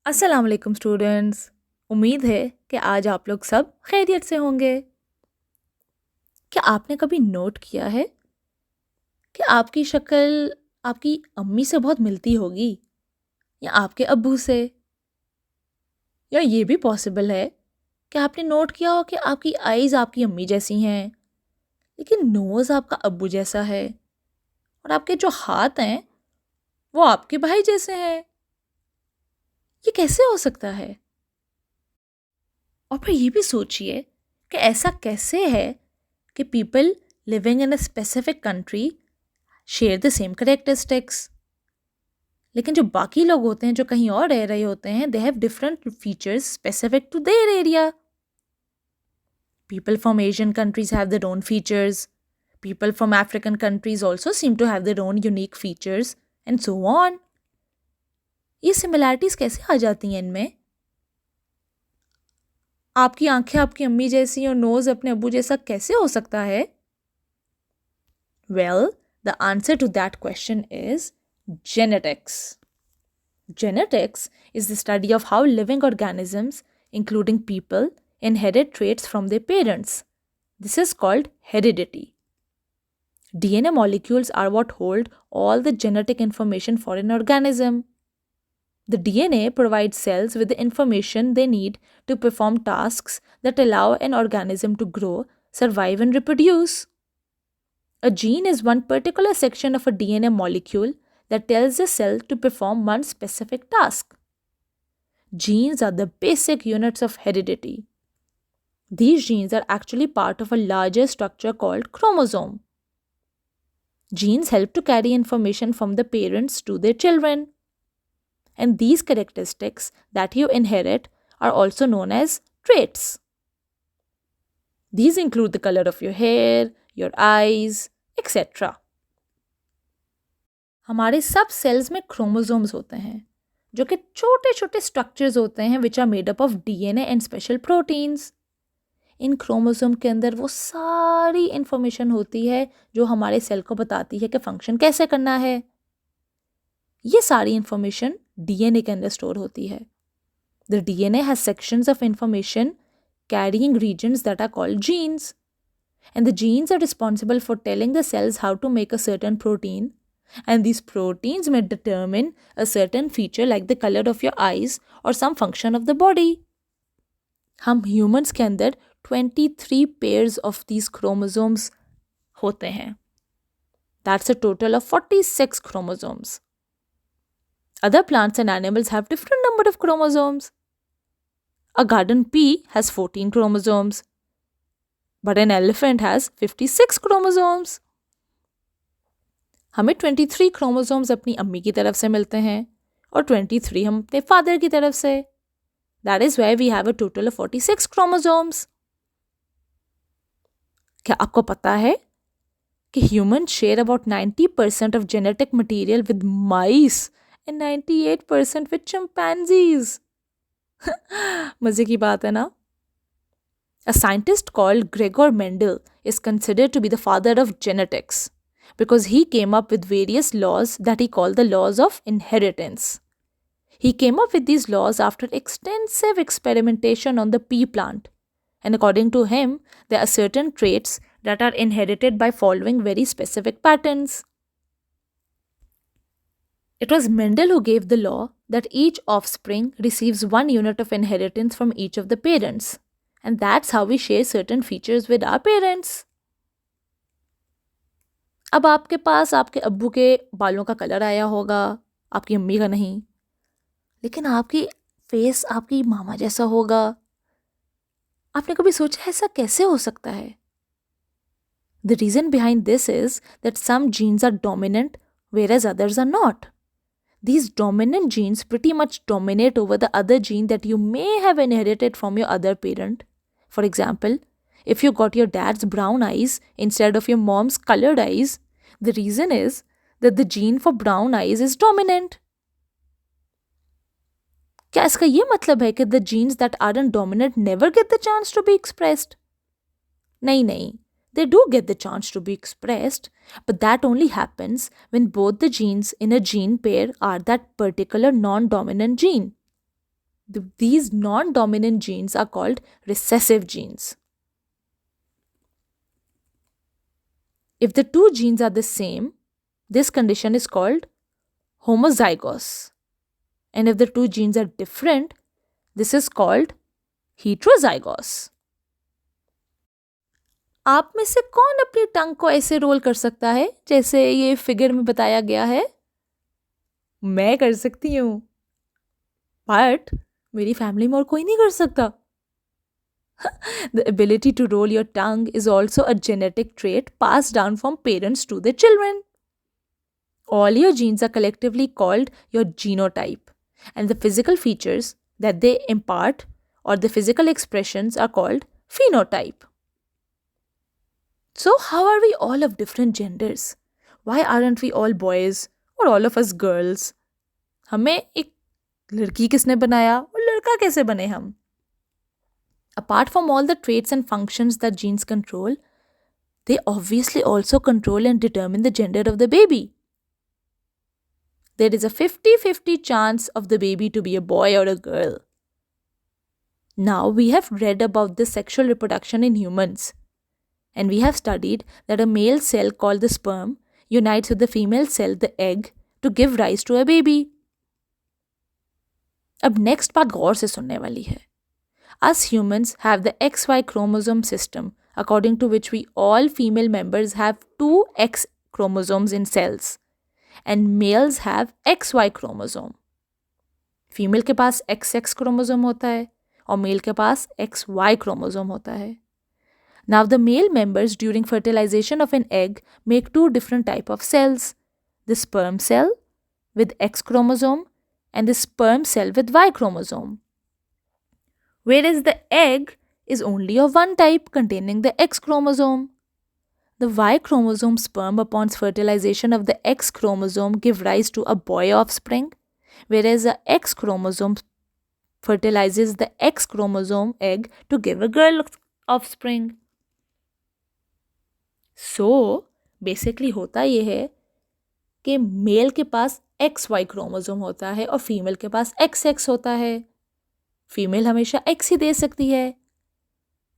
अस्सलाम वालेकुम स्टूडेंट्स। उम्मीद है कि आज आप लोग सब खैरियत से होंगे। क्या आपने कभी नोट किया है कि आपकी शक्ल आपकी अम्मी से बहुत मिलती होगी या आपके अब्बू से? या ये भी पॉसिबल है कि आपने नोट किया हो कि आपकी आईज़ आपकी अम्मी जैसी हैं लेकिन नोज़ आपका अब्बू जैसा है और आपके जो हाथ हैं वो आपके भाई जैसे हैं। ये कैसे हो सकता है? और फिर ये भी सोचिए कि ऐसा कैसे है कि people living in a specific country share the same characteristics, लेकिन जो बाकी लोग होते हैं जो कहीं और रह रहे होते हैं they have different features specific to their area. People from Asian countries have their own features, people from African countries also seem to have their own unique features and so on. ये similarities कैसे आ जाती हैं इनमें? आपकी आंखें आपकी अम्मी जैसी और नोज अपने अब्बू जैसा कैसे हो सकता है? Well, the answer to that question is genetics. Genetics is the study of how living organisms, including people, inherit traits from their parents. This is called heredity. DNA molecules are what hold all the genetic information for an organism. The DNA provides cells with the information they need to perform tasks that allow an organism to grow, survive, and reproduce. A gene is one particular section of a DNA molecule that tells the cell to perform one specific task. Genes are the basic units of heredity. These genes are actually part of a larger structure called chromosome. Genes help to carry information from the parents to their children. And these characteristics that you inherit are also known as traits. These include the color of your hair, your eyes, etc. हमारे सब sales में chromosomes होते हैं जो कि छोटे छोटे structures होते हैं which are made up of DNA and special proteins. इन क्रोमोसोम के अंदर वो सारी इंफॉर्मेशन होती है जो हमारे सेल को बताती है कि फंक्शन कैसे करना है। ये सारी इंफॉर्मेशन डीएनए के अंदर स्टोर होती है। The DNA has sections of information carrying regions that are called genes, and the genes are responsible for telling the cells how to make a certain protein, and these proteins may determine a certain feature like the color of your eyes or some function of the body. हम humans के अंदर 23 pairs of these chromosomes होते हैं. That's a total of 46 chromosomes. Other plants and animals have different number of chromosomes. A garden pea has 14 chromosomes, but an elephant has 56 chromosomes. हमें 23 chromosomes अपनी अम्मी की तरफ से मिलते हैं और 23 हम अपने फादर की तरफ से. That is why we have a total of 46 chromosomes. क्या आपको पता है कि humans share about 90% of genetic material with mice and 98% with chimpanzees? मजे की बात है ना? A scientist called Gregor Mendel is considered to be the father of genetics because he came up with various laws that he called the laws of inheritance. He came up with these laws after extensive experimentation on the pea plant, and according to him, there are certain traits that are inherited by following very specific patterns. It was Mendel who gave the law that each offspring receives one unit of inheritance from each of the parents. And that's how we share certain features with our parents. अब आपके पास आपके अब्बू के बालों का colour आया होगा, आपकी अम्मी का नहीं, लेकिन आपकी फेस आपकी मामा जैसा होगा. आपने कभी सोचा ऐसा कैसे हो सकता है? The reason behind this is that some genes are dominant whereas others are not. These dominant genes pretty much dominate over the other gene that you may have inherited from your other parent. For example, if you got your dad's brown eyes instead of your mom's colored eyes, the reason is that the gene for brown eyes is dominant. क्या इसका ये मतलब है कि the genes that aren't dominant never get the chance to be expressed? नहीं, they do get the chance to be expressed, but that only happens when both the genes in a gene pair are that particular non-dominant gene. These non-dominant genes are called recessive genes. If the two genes are the same, this condition is called homozygous. And if the two genes are different, this is called heterozygous. आप में से कौन अपनी टंग को ऐसे role कर सकता है जैसे ये फिगर में बताया गया है? मैं कर सकती हूँ, बट मेरी फैमिली में और कोई नहीं कर सकता. The ability to roll your tongue is also a genetic trait passed down from parents to their children. All your genes are collectively called your genotype, and the physical features that they impart or the physical expressions are called phenotype. So, how are we all of different genders? Why aren't we all boys or all of us girls? हमें एक लड़की किसने बनाया और लड़का कैसे बने हम? Apart from all the traits and functions that genes control, they obviously also control and determine the gender of the baby. There is a 50-50 chance of the baby to be a boy or a girl. Now we have read about the sexual reproduction in humans, and we have studied that a male cell called the sperm unites with the female cell, the egg, to give rise to a baby. अब next बात गौर से सुनने वाली है. Us humans have the XY chromosome system, according to which we all female members have 2 X chromosomes in cells, and males have XY chromosome. Female के पास XX chromosome होता है और male के पास XY chromosome होता है. Now the male members during fertilization of an egg make 2 different type of cells, the sperm cell with X chromosome and the sperm cell with Y chromosome. Whereas the egg is only of one type containing the X chromosome. The Y chromosome sperm upon fertilization of the X chromosome give rise to a boy offspring, whereas the X chromosome fertilizes the X chromosome egg to give a girl offspring. So, basically होता ये है कि mail के पास XY chromosome होता है और female के पास XX होता है. फीमेल हमेशा X ही दे सकती है.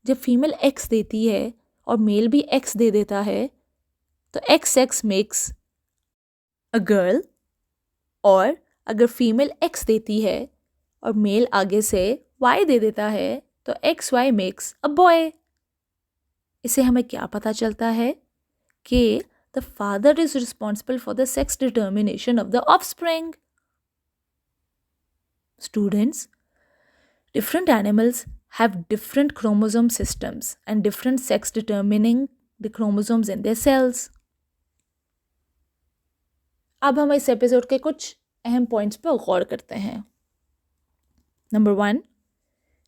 जब फीमेल X देती है और मेल भी X दे देता है तो XX मेक्स अ गर्ल, और अगर फीमेल X देती है और मेल आगे से Y दे देता है तो XY मेक्स अ बॉय. इसे हमें क्या पता चलता है कि the father is responsible for the sex determination of the offspring. Students, different animals have different chromosome systems and different sex determining the chromosomes in their cells. अब हम इस एपिसोड के कुछ अहम पॉइंट्स पर गौर करते हैं. Number 1,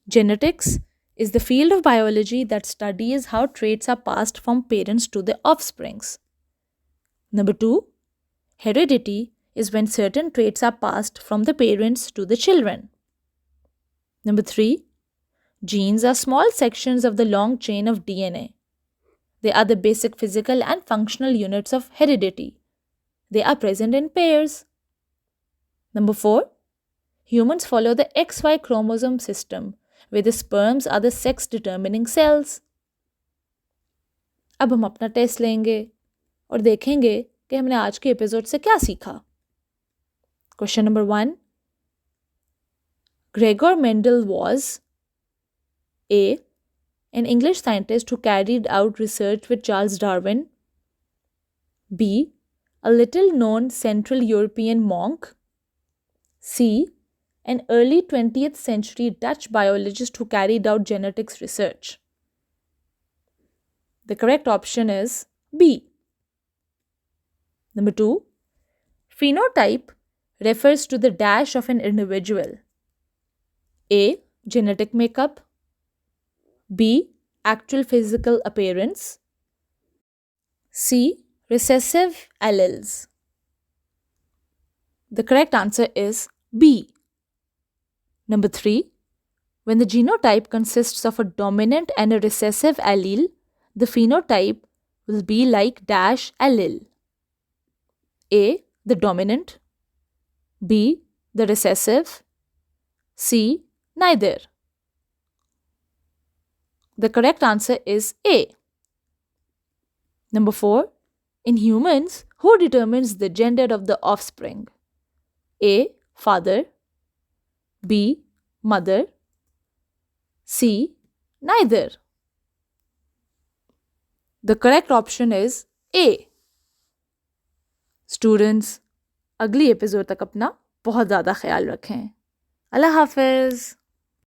genetics is the field of biology that studies how traits are passed from parents to their offsprings. Number 2, heredity is when certain traits are passed from the parents to the children. Number 3, genes are small sections of the long chain of DNA. They are the basic physical and functional units of heredity. They are present in pairs. Number 4, humans follow the XY chromosome system, where the sperms are the sex determining cells. अब हम अपना test लेंगे और देखेंगे कि हमने आज के एपिसोड से क्या सीखा. Question number 1, Gregor Mendel was A, an English scientist who carried out research with Charles Darwin. B, a little known Central European monk. C, an early 20th century Dutch biologist who carried out genetics research. The correct option is B. Number 2, phenotype refers to the dash of an individual. A, genetic makeup. B, actual physical appearance. C, recessive alleles. The correct answer is B. Number 3, when the genotype consists of a dominant and a recessive allele, the phenotype will be like dash allele. A, the dominant. B, the recessive. C, neither. The correct answer is A. Number 4. In humans, who determines the gender of the offspring? A. Father. B. Mother. C. Neither. The correct option is A. Students, अगली episode तक अपना बहुत ज़्यादा ख्याल रखें. अल्लाह हाफिज़.